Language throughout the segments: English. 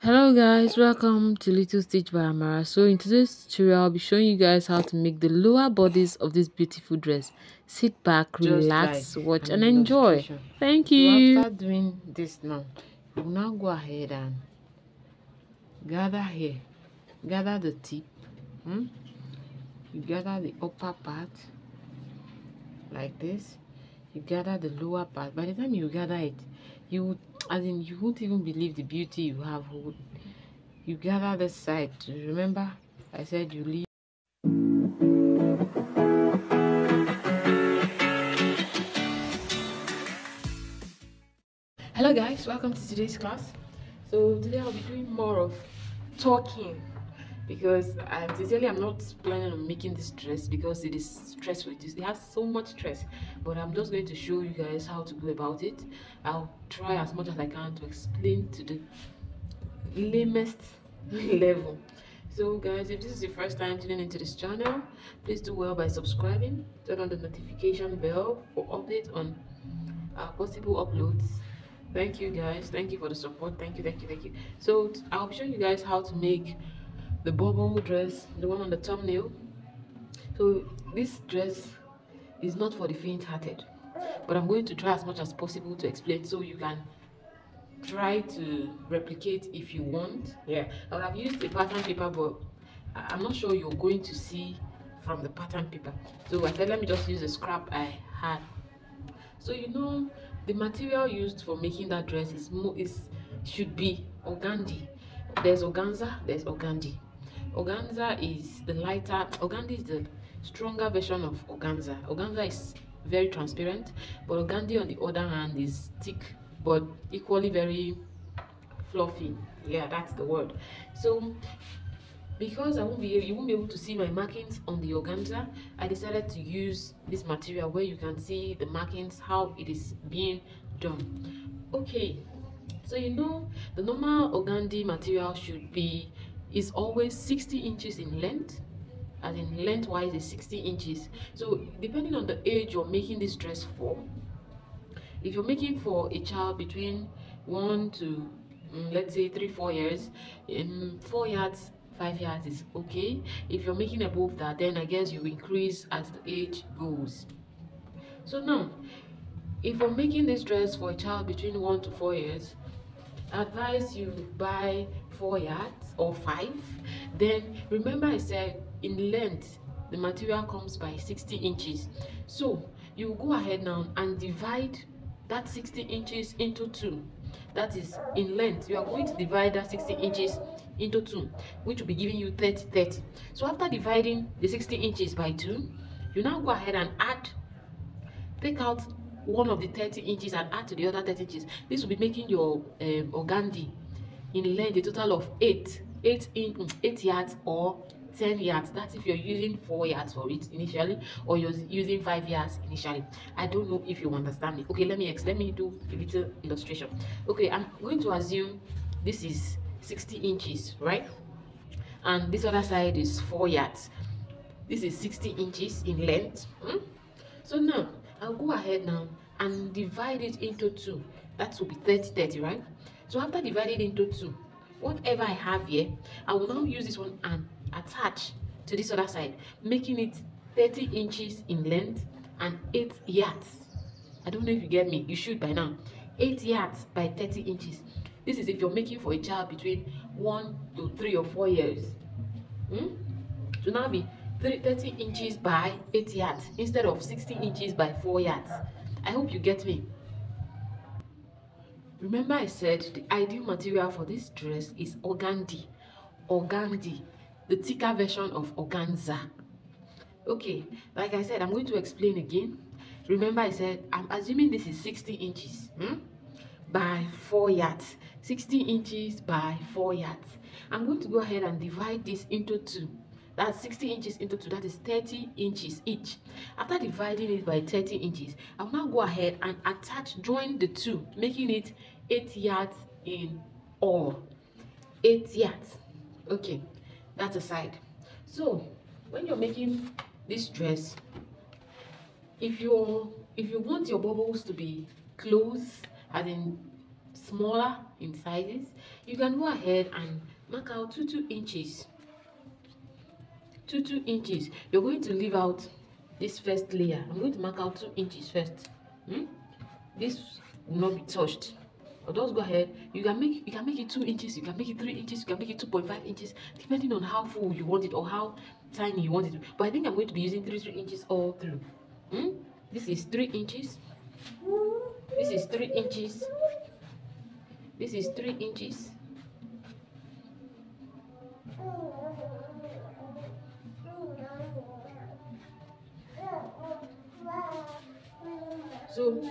Hello guys, welcome to Little Stitch by Amara. So in today's tutorial, I'll be showing you guys how to make the lower bodies of this beautiful dress. Sit back, relax, watch and enjoy. Thank you. So after doing this now, you will now go ahead and gather here, gather the tip, you gather the upper part like this, you gather the lower part. By the time you gather it, you won't even believe the beauty you have. You gather this side too. Remember I said you leave. Hello guys, welcome to today's class. So today I'll be doing more of talking because I'm not planning on making this dress because it is stressful. It has so much stress, but I'm just going to show you guys how to go about it. I'll try as much as I can to explain to the lamest level. So guys, if this is your first time tuning into this channel, please do well by subscribing, turn on the notification bell for updates on our possible uploads. Thank you guys, thank you for the support. Thank you. So I'll show you guys how to make the bubble dress, the one on the thumbnail. So this dress is not for the faint-hearted, but I'm going to try as much as possible to explain so you can try to replicate if you want. I would have used a pattern paper, but I'm not sure you're going to see from the pattern paper, so I said let me just use a scrap I had. So the material used for making that dress should be organdy. There's organza, there's organdy. Organza is the lighter, organdy is the stronger version of organza. Organza is very transparent, but organdy on the other hand is thick but equally very fluffy. Yeah, that's the word. So because you won't be able to see my markings on the organza, I decided to use this material where you can see the markings, how it is being done. Okay, so the normal organdy material is always 60 inches in length, as in lengthwise is 60 inches. So depending on the age you're making this dress for, if you're making for a child between 1 to let's say 3-4 years, in 4 yards 5 yards is okay. If you're making above that, then I guess you increase as the age goes. So now, if you're making this dress for a child between 1 to 4 years, I advise you buy 4 yards or 5. Then remember I said in length the material comes by 60 inches. So you go ahead now and divide that 60 inches into 2. That is in length. You are going to divide that 60 inches into 2, which will be giving you 30. So after dividing the 60 inches by 2, you now go ahead and take out one of the 30 inches and add to the other 30 inches. This will be making your organdy in length a total of 8 yards or 10 yards. That's if you're using 4 yards for it initially, or you're using 5 yards initially. I don't know if you understand me. Okay, let me do a little illustration. Okay, I'm going to assume this is 60 inches, right? And this other side is 4 yards. This is 60 inches in length. So now I'll go ahead now and divide it into 2. That will be 30, right? So after dividing into 2, whatever I have here, I will now use this one and attach to this other side, making it 30 inches in length and 8 yards. I don't know if you get me. You should by now. 8 yards by 30 inches. This is if you're making for a child between 1 to 3 or 4 years. So now be 30 inches by 8 yards instead of 60 inches by 4 yards. I hope you get me. Remember I said the ideal material for this dress is organdy, the thicker version of organza. Okay, like I said, I'm going to explain again. Remember I said I'm assuming this is 60 inches by 4 yards. 60 inches by 4 yards. I'm going to go ahead and divide this into 2. That's 60 inches into 2. That is 30 inches each. After dividing it by 30 inches, I'll now go ahead and join the 2, making it 8 yards in all. 8 yards. Okay, that's aside. So when you're making this dress, if you want your bubbles to be close, as in smaller in sizes, you can go ahead and mark out 2 inches. 2 inches. You're going to leave out this first layer. I'm going to mark out 2 inches first. This will not be touched. Or just go ahead. You can make it 2 inches, you can make it 3 inches, you can make it 2.5 inches, depending on how full you want it or how tiny you want it. But I think I'm going to be using 3 inches all through. This is 3 inches. This is 3 inches. This is 3 inches. So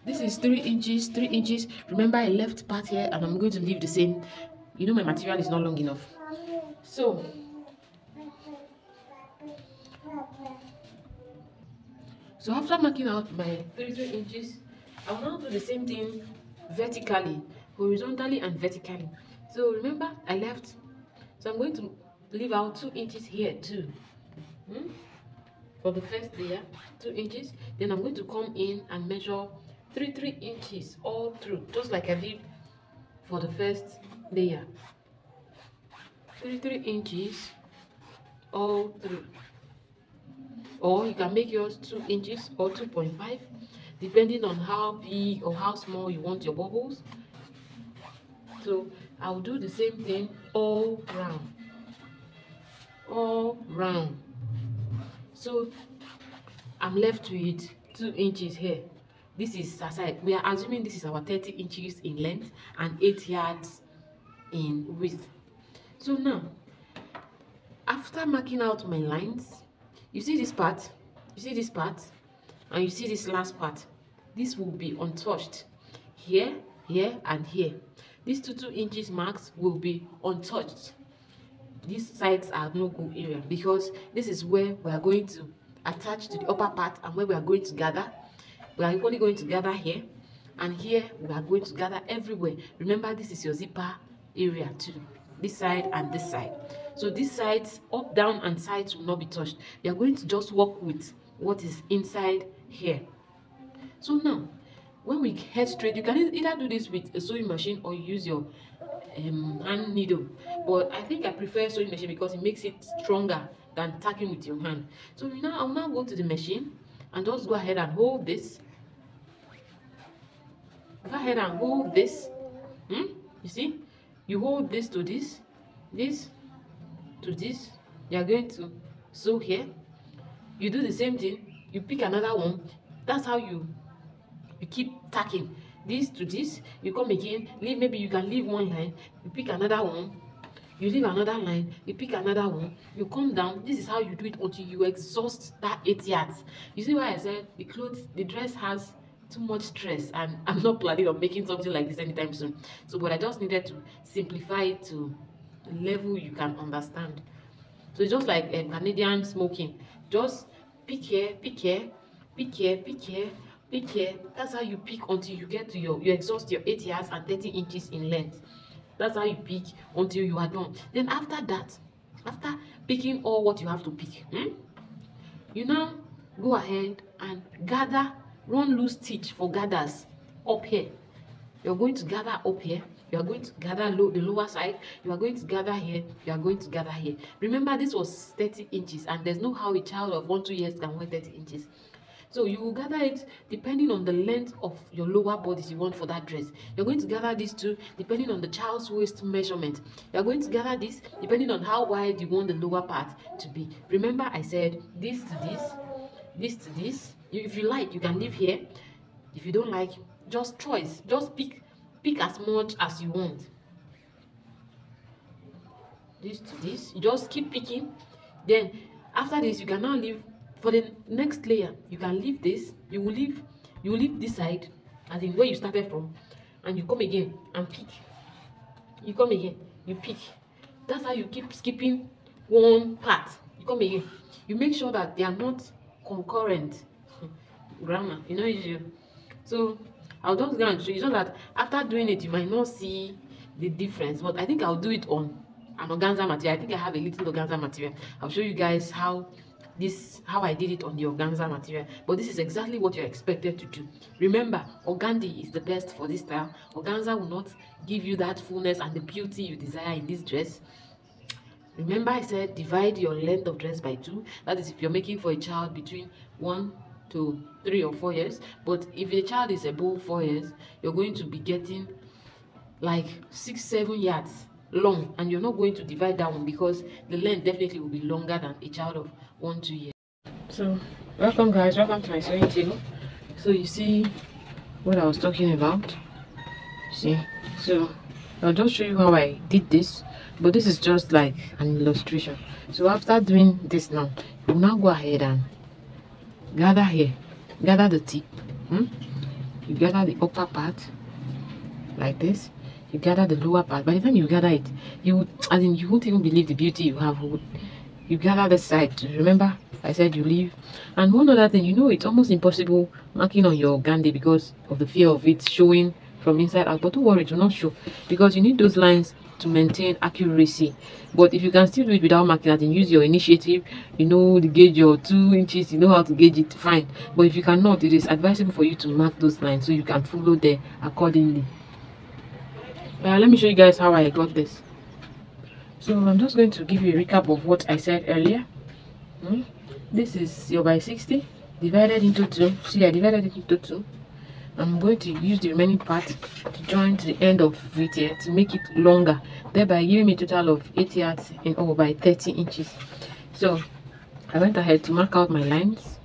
this is 3 inches, 3 inches. Remember, I left part here and I'm going to leave the same. You know, my material is not long enough. So after marking out my 3 inches, I will now do the same thing vertically, horizontally and vertically. So remember, I left. So I'm going to leave out 2 inches here too. For the first layer, 2 inches. Then I'm going to come in and measure 3 inches all through, just like I did for the first layer. 3 inches all through. Or you can make yours 2 inches or 2.5, depending on how big or how small you want your bubbles. So I'll do the same thing all round. All round. So I'm left with 2 inches here. This is aside. We are assuming this is our 30 inches in length and 8 yards in width. So now, after marking out my lines, you see this part, and you see this last part. This will be untouched. Here, here, and here. These 2 inches marks will be untouched. These sides are no go area because this is where we are going to attach to the upper part and where we are going to gather. We are only going to gather here, and here we are going to gather everywhere. Remember, this is your zipper area too, this side and this side. So these sides, up, down, and sides will not be touched. You are going to just work with what is inside here. So now, when we head straight, you can either do this with a sewing machine or use your hand needle. But I think I prefer sewing machine because it makes it stronger than tacking with your hand. So now I'll now go to the machine and just go ahead and hold this. Go ahead and hold this. You see, you hold this to this, this to this. You are going to sew here. You do the same thing. You pick another one. That's how you keep tacking this to this. You come again, leave, maybe you can leave one line, you pick another one, you leave another line, you pick another one, you come down. This is how you do it until you exhaust that 8 yards. You see why I said the dress has too much stress, and I'm not planning on making something like this anytime soon. So but I just needed to simplify it to the level you can understand. So it's just like Canadian smoking. Just pick here, pick here, pick here, pick here, pick here. That's how you pick until you get to you exhaust your 8 yards and 30 inches in length. That's how you pick until you are done. Then after that, after picking all what you have to pick, you now go ahead and gather, run loose stitch for gathers up here. You're going to gather up here. You are going to gather the lower side. You are going to gather here. You are going to gather here. Remember, this was 30 inches, and there's no how a child of 1-2 years can wear 30 inches. So you will gather it depending on the length of your lower bodies you want for that dress. You're going to gather these two depending on the child's waist measurement. You're going to gather this depending on how wide you want the lower part to be. Remember, I said this to this, this to this. If you like, you can leave here. If you don't like, just choice. Just pick as much as you want. This to this. You just keep picking. Then after this, you can now leave. For the next layer, you can leave this. You will leave this side, as in where you started from, and you come again and pick. You come again, you pick. That's how you keep skipping one part. You come again. You make sure that they are not concurrent. Grammar, you know, issue. So I'll just go and show you so that after doing it, you might not see the difference. But I think I'll do it on an organza material. I think I have a little organza material. I'll show you guys how this how I did it on the organza material, but this is exactly what you're expected to do. Remember, organdy is the best for this style. Organza will not give you that fullness and the beauty you desire in this dress. Remember, I said divide your length of dress by 2. That is if you're making for a child between 1 to 3 or 4 years. But if the child is above 4 years, you're going to be getting like 6-7 yards long, and you're not going to divide that one because the length definitely will be longer than a child of 1-2 years. So welcome guys, welcome to my sewing table. So you see what I was talking about. See, so I'll just show you how I did this, but this is just like an illustration. So after doing this now, you will now go ahead and gather here, gather the tip, you gather the upper part like this, you gather the lower part. By the time you gather it, you won't even believe the beauty you have. You gather the side too. Remember I said you leave. And one other thing, you know, it's almost impossible marking on your organdy because of the fear of it showing from inside out, but don't worry, it will not show because you need those lines to maintain accuracy. But if you can still do it without marking and use your initiative, you know the gauge your 2 inches, you know how to gauge it, fine. But if you cannot, it is advisable for you to mark those lines so you can follow them accordingly. Let me show you guys how I got this. So I'm just going to give you a recap of what I said earlier. This is your by 60 divided into 2. See, I divided it into 2. I'm going to use the remaining part to join to the end of it here to make it longer, thereby giving me a total of 8 yards in all by 30 inches. So I went ahead to mark out my lines.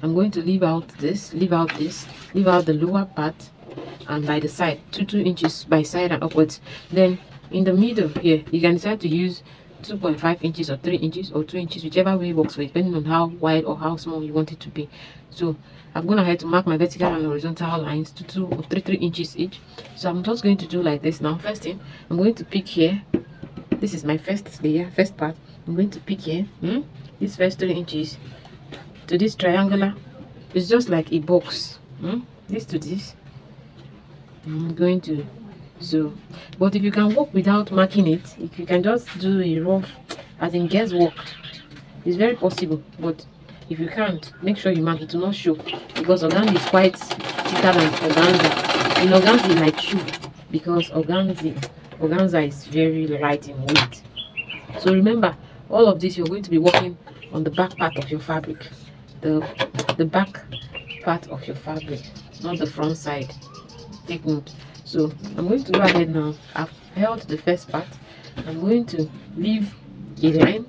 I'm going to leave out this, leave out this, leave out the lower part, and by the side 2 inches by side and upwards. Then in the middle here, you can decide to use 2.5 inches or 3 inches or 2 inches, whichever way works for you, depending on how wide or how small you want it to be. So I'm going ahead to mark my vertical and horizontal lines to 2 or 3 inches each. So I'm just going to do like this now. First thing, I'm going to pick here. This is my first layer, first part. I'm going to pick here this first 3 inches to this triangular. It's just like a box. This to this. I'm going to sew. But if you can work without marking it, if you can just do a rough, as in guesswork, it's very possible. But if you can't, make sure you mark it to not show, because organza is quite thicker than organza. And organza is like shoe, because organza is very light in weight. So remember, all of this you're going to be working on the back part of your fabric, the back part of your fabric, not the front side. Take note. So I'm going to go ahead now. I've held the first part. I'm going to leave a line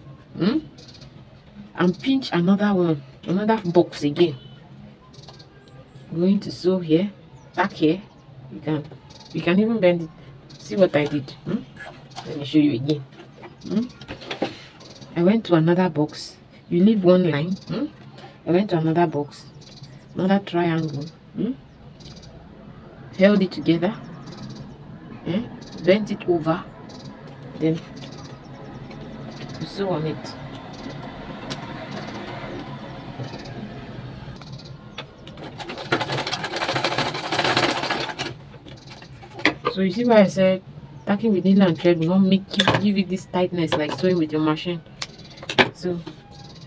and pinch another one, another box again. I'm going to sew here, back here. You can even bend it. See what I did. Let me show you again. I went to another box. You leave one line. I went to another box, another triangle. Held it together, bent it over, then sew on it. So you see why I said tacking with needle and thread will not give it this tightness like sewing with your machine. So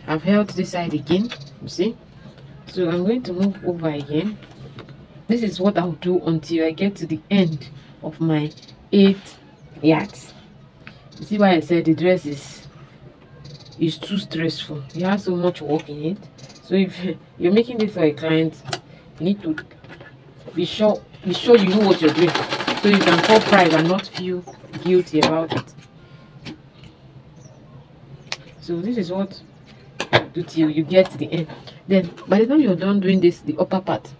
I've held this side again, you see. So I'm going to move over again. This is what I'll do until I get to the end of my 8 yards. You see why I said the dress is too stressful. It has so much work in it. So if you're making this for a client, you need to be sure you know what you're doing, so you can call pride and not feel guilty about it. So this is what you do till you get to the end. Then by the time you're done doing this, the upper part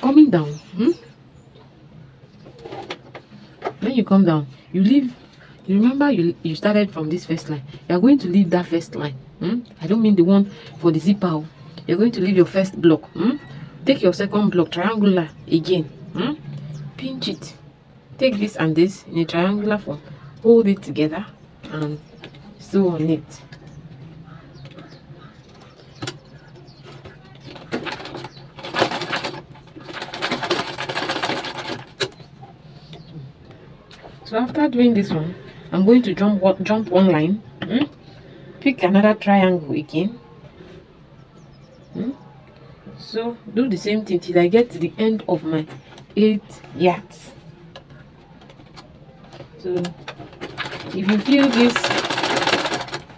coming down, when you come down, you leave. You remember you started from this first line. You are going to leave that first line. I don't mean the one for the zipper. You're going to leave your first block. Take your second block, triangular again. Pinch it. Take this and this in a triangular form. Hold it together and sew on it. So after doing this one, I'm going to jump one line. pick another triangle again. So do the same thing till I get to the end of my 8 yards. So if you feel this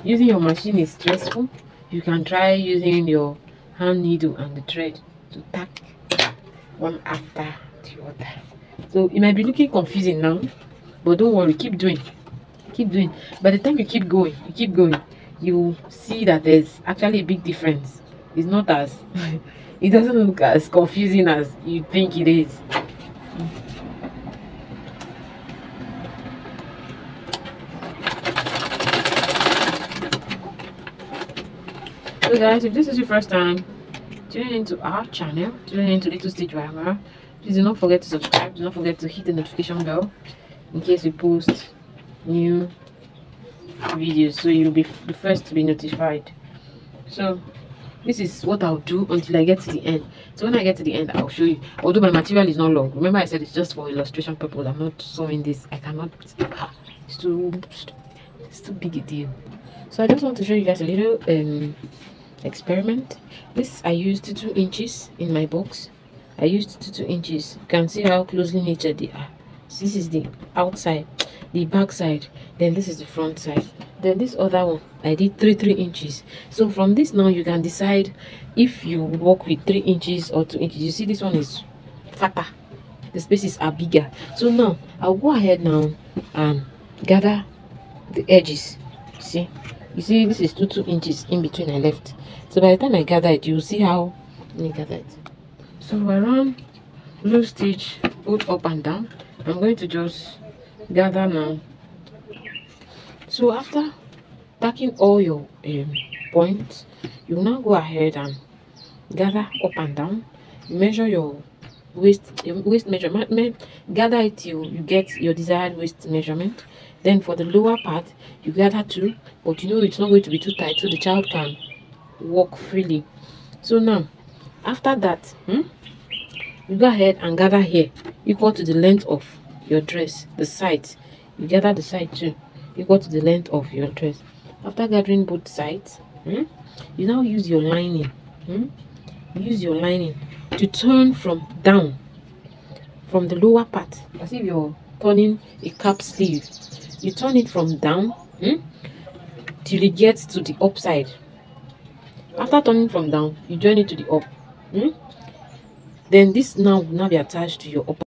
using your machine is stressful, you can try using your hand needle and the thread to tack one after the other. So it might be looking confusing now, but don't worry, keep doing. By the time you keep going, you see that there's actually a big difference. It's not as it doesn't look as confusing as you think it is. So guys, if this is your first time tuning into our channel, tuning into Little Stitch by Amara, please do not forget to subscribe. Do not forget to hit the notification bell in case we post new videos, so you'll be the first to be notified. So this is what I'll do until I get to the end. So when I get to the end, I'll show you. Although my material is not long, remember I said it's just for illustration purpose. I'm not sewing this. I cannot. It's too big a deal. So I just want to show you guys a little experiment. This I used 2 inches in my box. I used 2 inches. You can see how closely knitted they are. So this is the outside, the back side, then this is the front side, then this other one I did 3 inches. So from this now you can decide if you work with 3 inches or 2 inches. You see this one is fatter, the spaces are bigger. So now I'll go ahead now and gather the edges. You see this is 2 inches in between I left. So by the time I gather it, you'll see how. Let me gather it. So I run loose stitch both up and down. I'm going to just gather now. So after tacking all your points, you will now go ahead and gather up and down. You measure your waist measurement, gather it till you get your desired waist measurement. Then for the lower part, you gather 2, but you know it's not going to be too tight, so the child can walk freely. So now after that, you go ahead and gather here equal to the length of your dress, the sides. You gather the side too equal to the length of your dress. After gathering both sides, you now use your lining. Use your lining to turn from down, from the lower part, as if you're turning a cap sleeve. You turn it from down till it gets to the upside. After turning from down, you join it to the up. Then this now will now be attached to your upper.